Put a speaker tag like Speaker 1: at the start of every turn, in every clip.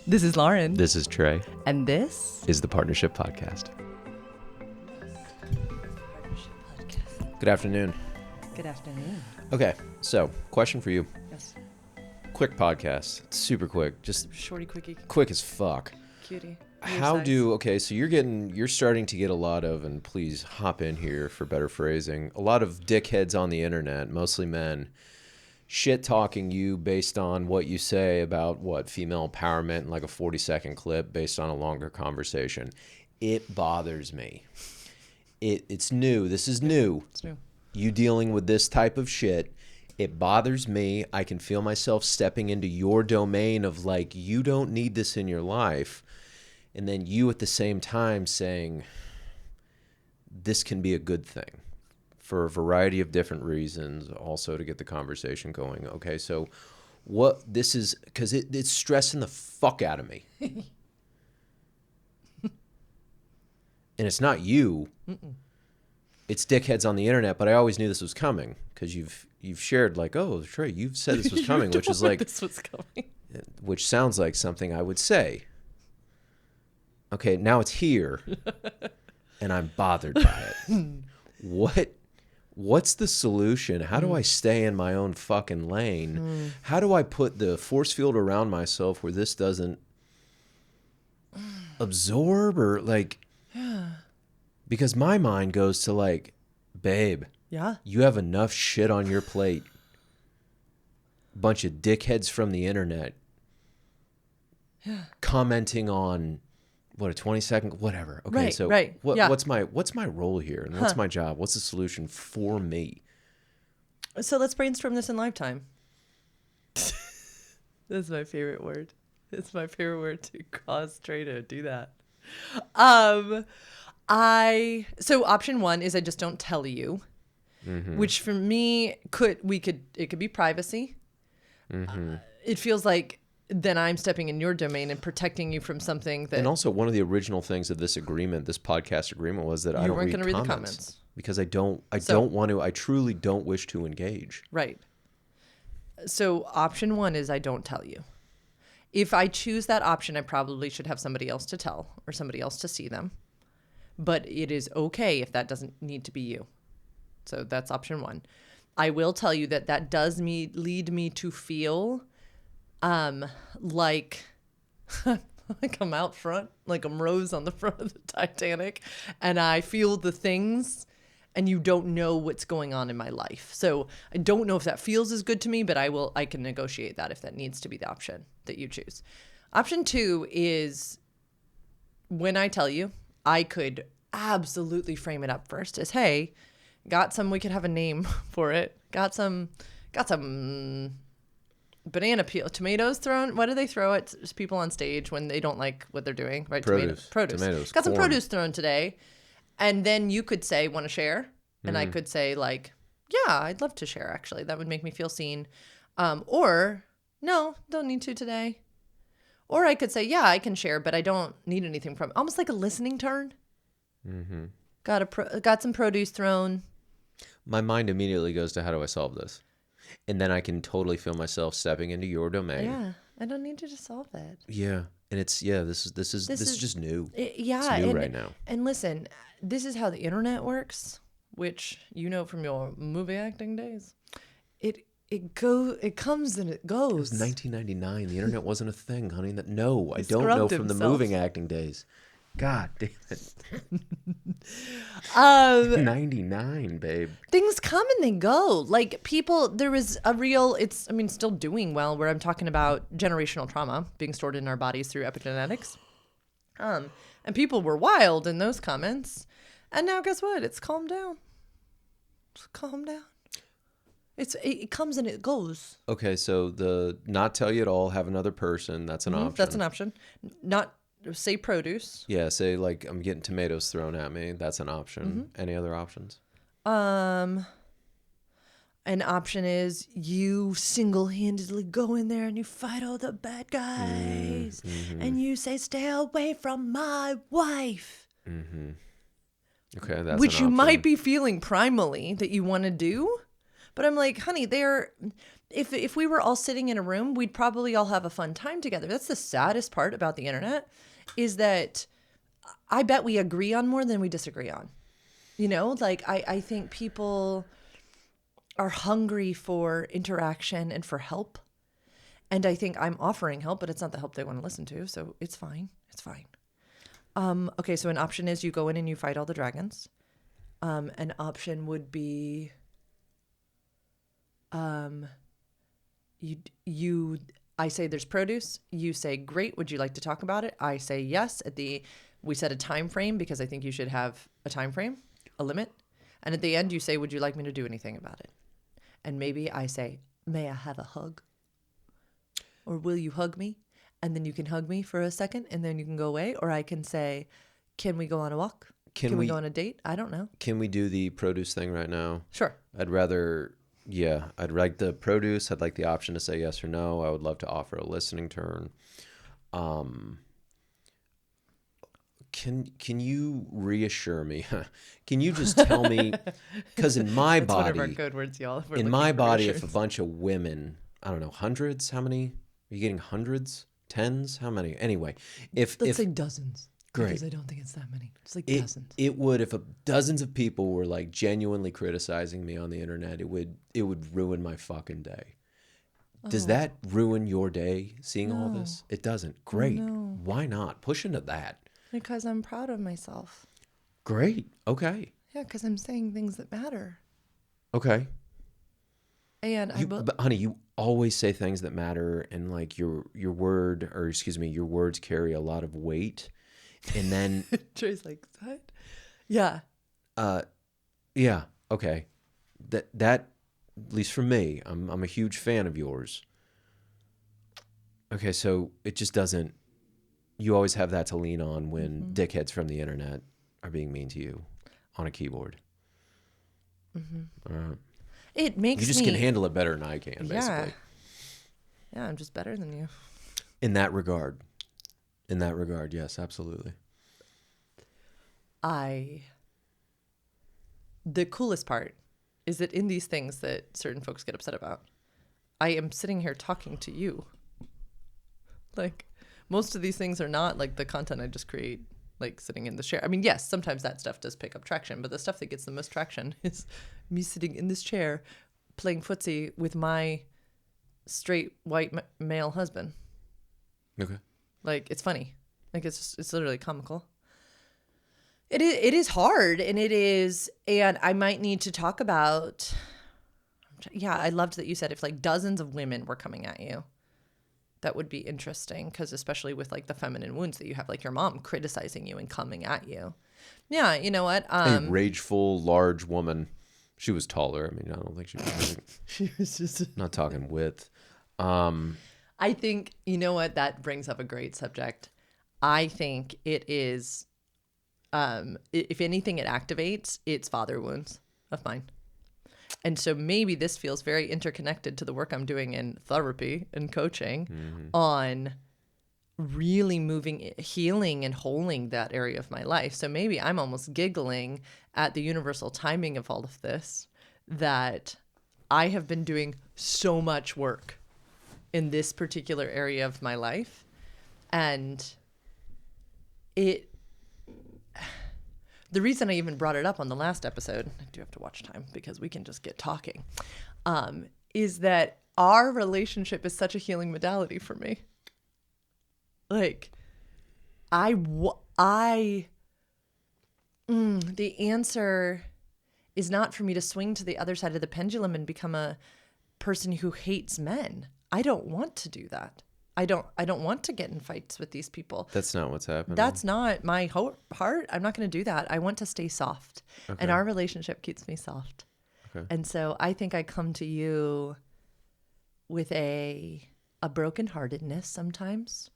Speaker 1: This is Lauren.
Speaker 2: This is Trey.
Speaker 1: And this
Speaker 2: is the Partnership Podcast. Good afternoon.
Speaker 1: Good afternoon.
Speaker 2: Okay, so question for you.
Speaker 1: Yes.
Speaker 2: Quick podcast. It's super quick. Just
Speaker 1: shorty quickie.
Speaker 2: Quick as fuck.
Speaker 1: Cutie.
Speaker 2: So you're starting to get a lot of, and please hop in here for better phrasing, a lot of dickheads on the internet, mostly men, shit talking you based on what you say about female empowerment in like a 40-second clip based on a longer conversation. It bothers me. It's new. This is new.
Speaker 1: It's new.
Speaker 2: You dealing with this type of shit. It bothers me. I can feel myself stepping into your domain of like, you don't need this in your life. And then you at the same time saying, this can be a good thing for a variety of different reasons, also to get the conversation going. Okay, so what this is, because it's stressing the fuck out of me. And it's not you. Mm-mm. It's dickheads on the internet, but I always knew this was coming because you've shared like, oh, Trey, you've said this was coming, which is like,
Speaker 1: this was coming.
Speaker 2: Which sounds like something I would say. Okay, now it's here, and I'm bothered by it. What's the solution? How do I stay in my own fucking lane? How do I put the force field around myself where this doesn't absorb or like... Because my mind goes to like, babe,
Speaker 1: yeah,
Speaker 2: you have enough shit on your plate. Bunch of dickheads from the internet commenting on what, a 20-second, whatever. Okay,
Speaker 1: right,
Speaker 2: so
Speaker 1: right.
Speaker 2: What's my role here and what's my job? What's the solution for me?
Speaker 1: So let's brainstorm this in lifetime. That's my favorite word. It's my favorite word to cause Trey to do that. So option one is I just don't tell you, which for me it could be privacy. It feels like then I'm stepping in your domain and protecting you from something that.
Speaker 2: And also one of the original things of this podcast agreement was that I don't read the comments because I truly don't wish to engage.
Speaker 1: Right. So option one is I don't tell you. If I choose that option, I probably should have somebody else to tell or somebody else to see them. But it is okay if that doesn't need to be you. So that's option one. I will tell you that does lead me to feel like I'm out front, like I'm Rose on the front of the Titanic, and I feel the things and you don't know what's going on in my life. So I don't know if that feels as good to me, but I can negotiate that if that needs to be the option that you choose. Option two is when I tell you, I could absolutely frame it up first as, hey, we could have a name for it. Got some banana peel, tomatoes thrown. What do they throw at people on stage when they don't like what they're doing? Right?
Speaker 2: Produce.
Speaker 1: Tomatoes. Got some produce thrown today. And then you could say, want to share? And I could say like, yeah, I'd love to share actually. That would make me feel seen. Or no, don't need to today. Or I could say, yeah, I can share, but I don't need anything from it. Almost like a listening turn. Mm-hmm. Got some produce thrown.
Speaker 2: My mind immediately goes to how do I solve this? And then I can totally feel myself stepping into your domain.
Speaker 1: Yeah, I don't need you to solve it.
Speaker 2: Yeah, and it's this is just new.
Speaker 1: It's new right now. And listen, this is how the internet works, which you know from your movie acting days. It comes and it goes.
Speaker 2: It was 1999. The internet wasn't a thing, honey. I don't know from the moving acting days. God damn it. 99, babe.
Speaker 1: Things come and they go. Like people, there was a real, still doing well, where I'm talking about generational trauma being stored in our bodies through epigenetics. And people were wild in those comments. And now guess what? It's calmed down. It's calmed down. It comes and it goes.
Speaker 2: Okay, so the not tell you at all, have another person, that's an option.
Speaker 1: That's an option. Not say produce.
Speaker 2: Yeah, say like I'm getting tomatoes thrown at me. That's an option. Any other options?
Speaker 1: An option is you single-handedly go in there and you fight all the bad guys. And you say, stay away from my wife.
Speaker 2: Okay, that's
Speaker 1: which you might be feeling primally that you want to do. But I'm like, honey, if we were all sitting in a room, we'd probably all have a fun time together. That's the saddest part about the internet, is that I bet we agree on more than we disagree on. You know, like I think people are hungry for interaction and for help. And I think I'm offering help, but it's not the help they want to listen to. So it's fine. It's fine. Okay, so an option is you go in and you fight all the dragons. An option would be I say there's produce. You say, great, would you like to talk about it? I say yes. We set a time frame because I think you should have a time frame, a limit. And at the end, you say, would you like me to do anything about it? And maybe I say, may I have a hug? Or will you hug me? And then you can hug me for a second and then you can go away. Or I can say, can we go on a walk? Can we go on a date? I don't know.
Speaker 2: Can we do the produce thing right now?
Speaker 1: Sure.
Speaker 2: I'd like the produce. I'd like the option to say yes or no. I would love to offer a listening turn. Can you reassure me? Can you just tell me? Because in my
Speaker 1: That's
Speaker 2: body,
Speaker 1: one of our code words, y'all.
Speaker 2: In my body, if a bunch of women, I don't know, hundreds, how many? Are you getting hundreds? Tens? How many? Anyway,
Speaker 1: Let's say dozens.
Speaker 2: Great.
Speaker 1: Because I don't think it's that many. It's like dozens.
Speaker 2: It would, if dozens of people were like genuinely criticizing me on the internet, it would ruin my fucking day. Does that ruin your day, seeing all this? It doesn't. Great.
Speaker 1: No.
Speaker 2: Why not? Push into that.
Speaker 1: Because I'm proud of myself.
Speaker 2: Great. Okay.
Speaker 1: Yeah, because I'm saying things that matter.
Speaker 2: Okay.
Speaker 1: And
Speaker 2: but honey, you always say things that matter, and like your words carry a lot of weight. And then
Speaker 1: Trey's like, what? Yeah.
Speaker 2: Yeah. Okay. That at least for me, I'm a huge fan of yours. Okay, so it just doesn't. You always have that to lean on when dickheads from the internet are being mean to you on a keyboard. Mm-hmm. All right.
Speaker 1: It makes
Speaker 2: you just can handle it better than I can, basically.
Speaker 1: Yeah, I'm just better than you.
Speaker 2: In that regard, yes, absolutely.
Speaker 1: The coolest part is that in these things that certain folks get upset about, I am sitting here talking to you. Like, most of these things are not like the content I just create, like sitting in the chair. I mean, yes, sometimes that stuff does pick up traction, but the stuff that gets the most traction is me sitting in this chair playing footsie with my straight white male husband.
Speaker 2: Okay.
Speaker 1: Like, it's funny. Like, it's literally comical. It is hard, and I might need to talk about, I loved that you said if like dozens of women were coming at you, that would be interesting, because especially with like the feminine wounds that you have, like your mom criticizing you and coming at you. Yeah, you know what?
Speaker 2: A rageful, large woman. She was taller. I mean, I don't think she was.
Speaker 1: She was just
Speaker 2: not talking width.
Speaker 1: I think, you know what? That brings up a great subject. I think it is, if anything it activates, it's father wounds of mine. And so maybe this feels very interconnected to the work I'm doing in therapy and coaching on really moving, healing and holding that area of my life. So maybe I'm almost giggling at the universal timing of all of this, that I have been doing so much work in this particular area of my life. And the reason I even brought it up on the last episode, I do have to watch time because we can just get talking, is that our relationship is such a healing modality for me. Like, the answer is not for me to swing to the other side of the pendulum and become a person who hates men. I don't want to do that. I don't want to get in fights with these people.
Speaker 2: That's not what's happening.
Speaker 1: That's not my heart. I'm not going to do that. I want to stay soft. Okay. And our relationship keeps me soft. Okay. And so I think I come to you with a brokenheartedness sometimes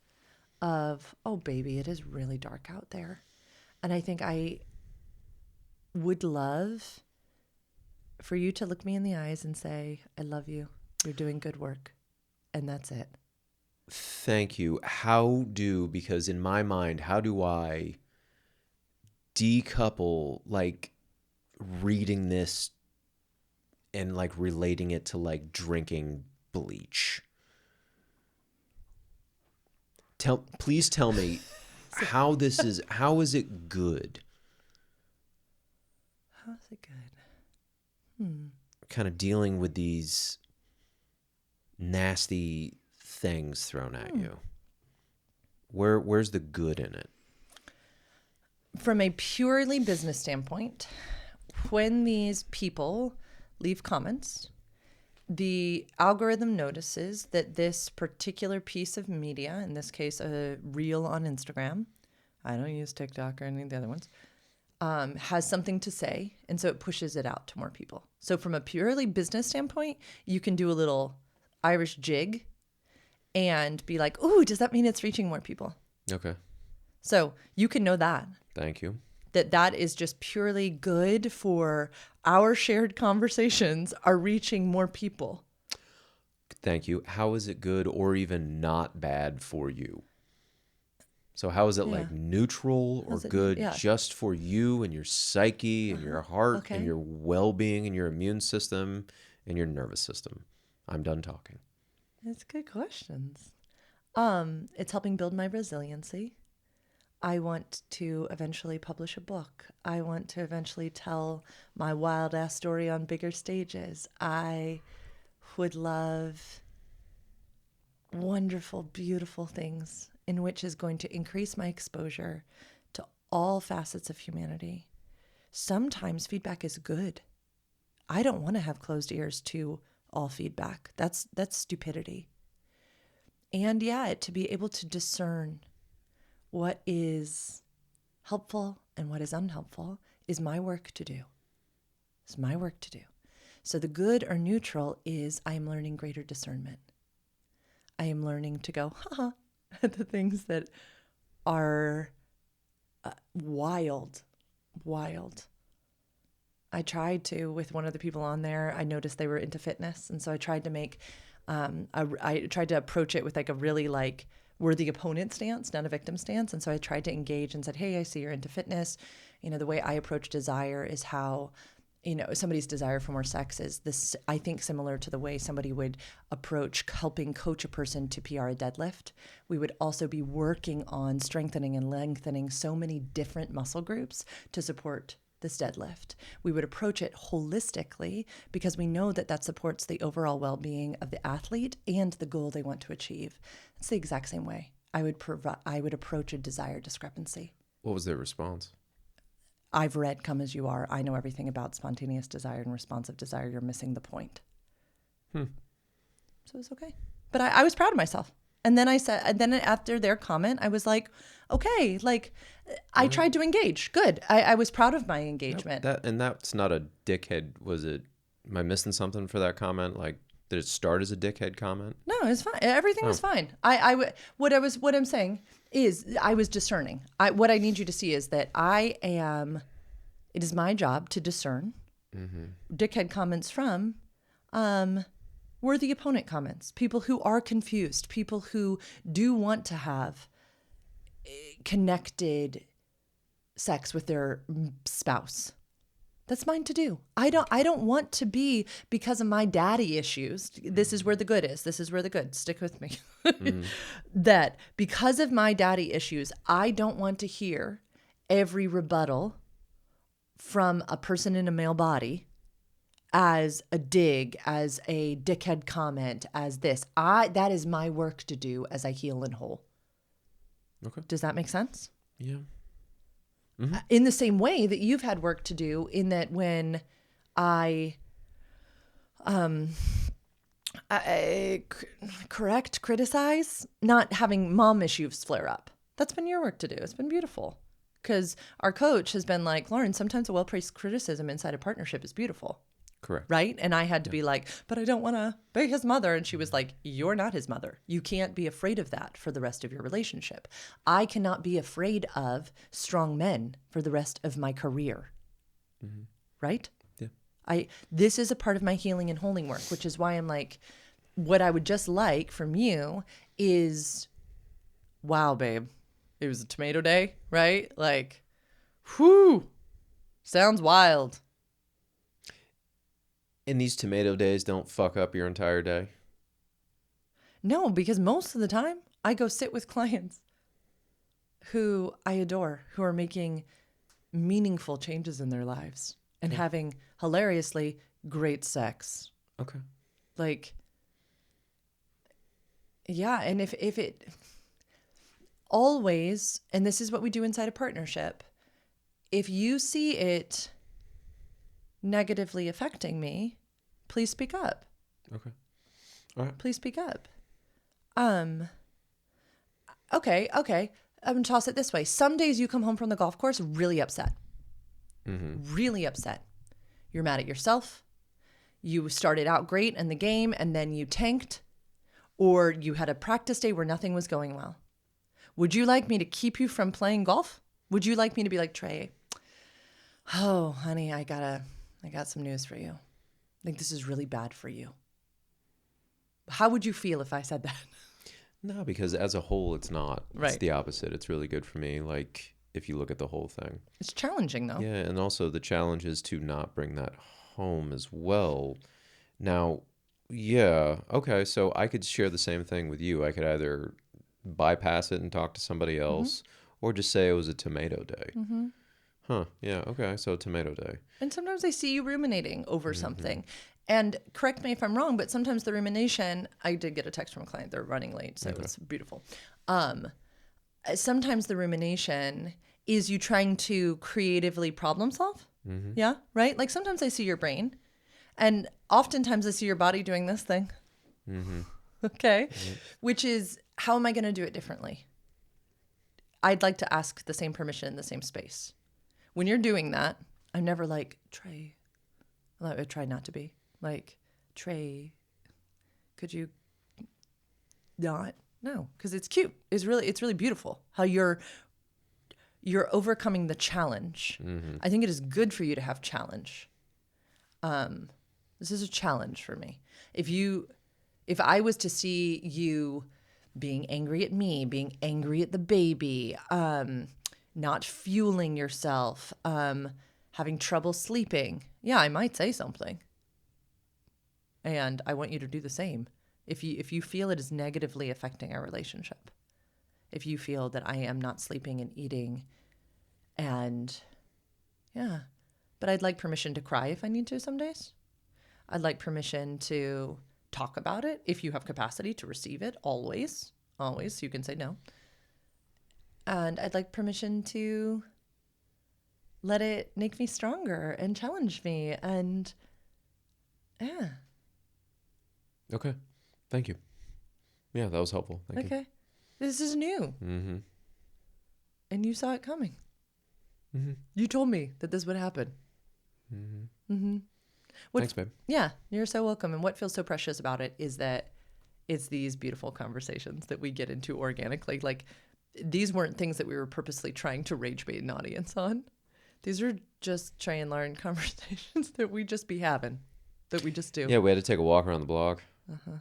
Speaker 1: of, oh, baby, it is really dark out there. And I think I would love for you to look me in the eyes and say, I love you. You're doing good work. And that's it.
Speaker 2: Thank you. Because in my mind, how do I decouple like reading this and like relating it to like drinking bleach. Please tell me how is it good?
Speaker 1: How's it good?
Speaker 2: Kind of dealing with these nasty things thrown at you. Where's the good in it?
Speaker 1: From a purely business standpoint, when these people leave comments, the algorithm notices that this particular piece of media, in this case, a reel on Instagram, I don't use TikTok or any of the other ones, has something to say. And so it pushes it out to more people. So from a purely business standpoint, you can do a little Irish jig and be like, ooh, does that mean it's reaching more people?
Speaker 2: Okay.
Speaker 1: So you can know that.
Speaker 2: Thank you.
Speaker 1: That is just purely good for our shared conversations are reaching more people.
Speaker 2: Thank you. How is it good or even not bad for you? So how is it like neutral or good just for you and your psyche and your heart and your well-being and your immune system and your nervous system? I'm done talking.
Speaker 1: That's good questions. It's helping build my resiliency. I want to eventually publish a book. I want to eventually tell my wild ass story on bigger stages. I would love wonderful, beautiful things in which is going to increase my exposure to all facets of humanity. Sometimes feedback is good. I don't want to have closed ears to all feedback. That's stupidity. And to be able to discern what is helpful and what is unhelpful is my work to do. It's my work to do. So the good or neutral is I am learning greater discernment. I am learning to go, at the things that are wild. I tried to, with one of the people on there, I noticed they were into fitness. And so I tried to make, I tried to approach it with like a really like, we're the opponent stance, not a victim stance. And so I tried to engage and said, hey, I see you're into fitness. You know, the way I approach desire is how, you know, somebody's desire for more sex is this, I think, similar to the way somebody would approach helping coach a person to PR a deadlift. We would also be working on strengthening and lengthening so many different muscle groups to support this deadlift. We would approach it holistically because we know that that supports the overall well-being of the athlete and the goal they want to achieve. It's the exact same way I would approach a desire discrepancy.
Speaker 2: What was their response?
Speaker 1: I've read Come As You Are. I know everything about spontaneous desire and responsive desire. You're missing the point. So it's okay. But I was proud of myself. And then after their comment, I was like, okay, like I tried to engage. Good. I was proud of my engagement.
Speaker 2: And that's not a dickhead. Was it, am I missing something for that comment? Like, did it start as a dickhead comment?
Speaker 1: No, it's fine. Everything was fine. What I'm saying is I was discerning. What I need you to see is that it is my job to discern dickhead comments from, worthy opponent comments, people who are confused, people who do want to have connected sex with their spouse. That's mine to do. I don't want to be, because of my daddy issues. This is where the good is. This is where the good. Stick with me. That because of my daddy issues, I don't want to hear every rebuttal from a person in a male body as a dig, as a dickhead comment, as this. That is my work to do as I heal and whole.
Speaker 2: Okay.
Speaker 1: Does that make sense?
Speaker 2: Yeah.
Speaker 1: In the same way that you've had work to do, in that when I criticize, not having mom issues flare up. That's been your work to do. It's been beautiful. Because our coach has been like, Lauren, sometimes a well-placed criticism inside a partnership is beautiful.
Speaker 2: Correct.
Speaker 1: Right? And I had to be like, but I don't want to be his mother. And she was like, you're not his mother. You can't be afraid of that for the rest of your relationship. I cannot be afraid of strong men for the rest of my career. Right? Yeah. This is a part of my healing and holding work, which is why I'm like, what I would just like from you is, wow, babe, it was a tomato day, right? Like, whew, sounds wild.
Speaker 2: And these tomato days don't fuck up your entire day?
Speaker 1: No, because most of the time I go sit with clients who I adore, who are making meaningful changes in their lives and having hilariously great sex.
Speaker 2: Okay.
Speaker 1: Like, yeah. And if it always, and this is what we do inside a partnership, if you see it negatively affecting me, please speak up.
Speaker 2: Okay. All right.
Speaker 1: Please speak up. Okay. I'm gonna toss it this way. Some days you come home from the golf course really upset. Really upset. You're mad at yourself. You started out great in the game and then you tanked, or you had a practice day where nothing was going well. Would you like me to keep you from playing golf? Would you like me to be like, Trey, oh, honey, I got some news for you. I think this is really bad for you. How would you feel if I said that?
Speaker 2: No, because as a whole, it's not. It's
Speaker 1: Right.
Speaker 2: the opposite. It's really good for me. Like, if you look at the whole thing.
Speaker 1: It's challenging, though.
Speaker 2: Yeah, and also the challenge is to not bring that home as well. Now, yeah, okay, so I could share the same thing with you. I could either bypass it and talk to somebody else, or just say it was a tomato day. Huh, yeah, okay, so tomato day.
Speaker 1: And sometimes I see you ruminating over something. And correct me if I'm wrong, but sometimes the rumination, I did get a text from a client, they're running late, so it's beautiful. Sometimes the rumination is you trying to creatively problem solve. Yeah, right? Like sometimes I see your brain, and oftentimes I see your body doing this thing. Okay. Which is, how am I going to do it differently? I'd like to ask the same permission in the same space. When you're doing that, I'm never like, Trey, I try not to be like, Trey, could you not? No, because it's cute. It's really beautiful how you're overcoming the challenge. I think it is good for you to have challenge. This is a challenge for me. If I was to see you being angry at me, being angry at the baby, not fueling yourself, having trouble sleeping, yeah, I might say something. And I want you to do the same. If you feel it is negatively affecting our relationship, if you feel that I am not sleeping and eating, and yeah, but I'd like permission to cry if I need to some days. I'd like permission to talk about it if you have capacity to receive it, always, you can say no. And I'd like permission to let it make me stronger and challenge me, and yeah.
Speaker 2: Okay, thank you. Yeah, that was helpful. Thank you.
Speaker 1: Okay. This is new. And you saw it coming. You told me that this would happen.
Speaker 2: Thanks, babe.
Speaker 1: Yeah, you're so welcome. And what feels so precious about it is that it's these beautiful conversations that we get into organically. Like, these weren't things that we were purposely trying to rage bait an audience on. These are just try and learn conversations that we just be having, that we just do.
Speaker 2: Yeah, we had to take a walk around the block.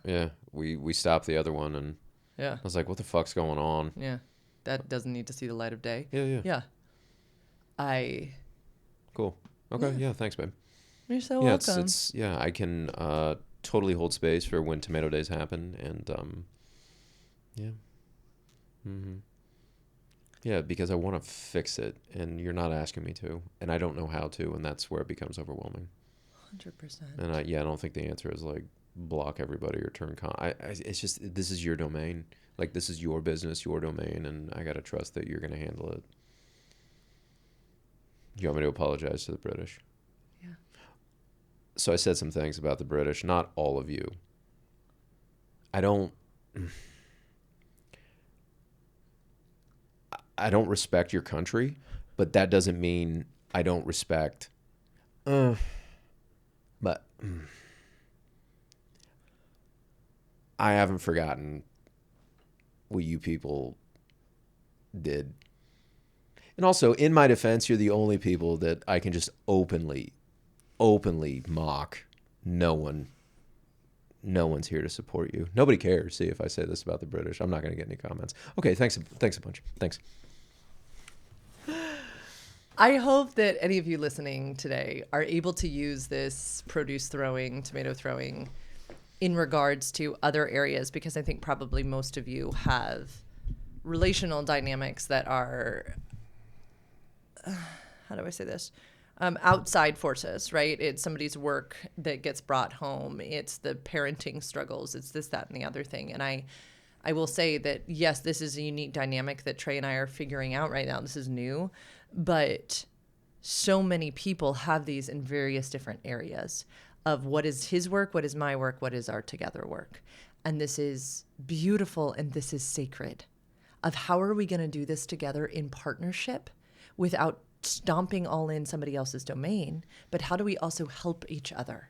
Speaker 2: Yeah, we stopped the other one, and
Speaker 1: Yeah.
Speaker 2: I was like, what the fuck's going on?
Speaker 1: Yeah. That doesn't need to see the light of day.
Speaker 2: Yeah.
Speaker 1: Yeah.
Speaker 2: Cool. Okay, yeah, thanks, babe.
Speaker 1: You're so
Speaker 2: Yeah,
Speaker 1: welcome.
Speaker 2: it's I can totally hold space for when tomato days happen, and yeah, because I want to fix it, and you're not asking me to, and I don't know how to, and that's where it becomes overwhelming.
Speaker 1: 100%.
Speaker 2: And I don't think the answer is like block everybody or turn it's just, this is your domain. Like, this is your business, your domain, and I gotta trust that you're gonna handle it. You want me to apologize to the British?
Speaker 1: Yeah.
Speaker 2: So I said some things about the British, not all of you. I don't respect your country, but that doesn't mean I don't respect. But I haven't forgotten what you people did. And also, in my defense, you're the only people that I can just openly mock. No one's here to support you. Nobody cares. See, if I say this about the British, I'm not going to get any comments. Okay, thanks a bunch. Thanks.
Speaker 1: I hope that any of you listening today are able to use this produce throwing, tomato throwing in regards to other areas, because I think probably most of you have relational dynamics that are, how do I say this? Outside forces, right? It's somebody's work that gets brought home. It's the parenting struggles. It's this, that, and the other thing. And I will say that, yes, this is a unique dynamic that Trey and I are figuring out right now. This is new, but so many people have these in various different areas of what is his work, what is my work, what is our together work. And this is beautiful and this is sacred of how are we going to do this together in partnership without stomping all in somebody else's domain, but how do we also help each other?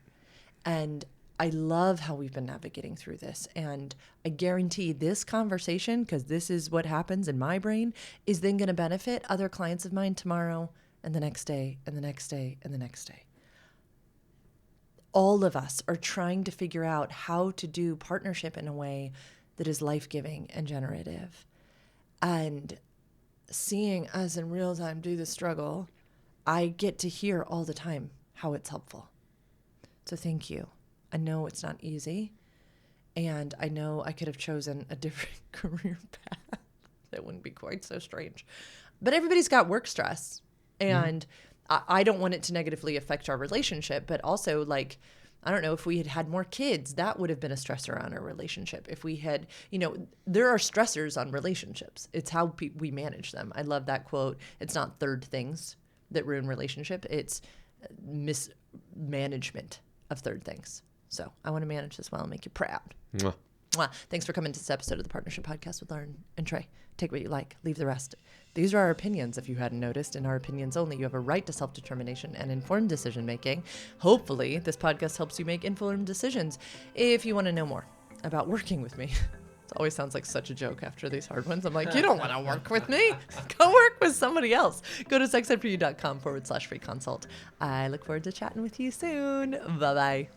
Speaker 1: And I love how we've been navigating through this. And I guarantee this conversation, because this is what happens in my brain, is then going to benefit other clients of mine tomorrow and the next day and the next day and the next day. All of us are trying to figure out how to do partnership in a way that is life-giving and generative. And seeing us in real time do the struggle, I get to hear all the time how it's helpful. So thank you. I know it's not easy, and I know I could have chosen a different career path that wouldn't be quite so strange. But everybody's got work stress, and I don't want it to negatively affect our relationship, but also, like, I don't know, if we had had more kids, that would have been a stressor on our relationship. If we had, there are stressors on relationships. It's how we manage them. I love that quote. It's not third things that ruin relationship. It's mismanagement of third things. So I want to manage this well and make you proud. Mwah. Mwah. Thanks for coming to this episode of the Partnership Podcast with Lauren and Trey. Take what you like, leave the rest. These are our opinions, if you hadn't noticed, and our opinions only. You have a right to self-determination and informed decision-making. Hopefully, this podcast helps you make informed decisions. If you want to know more about working with me, it always sounds like such a joke after these hard ones. I'm like, you don't want to work with me. Go work with somebody else. Go to sexedforyou.com/free consult. I look forward to chatting with you soon. Bye-bye.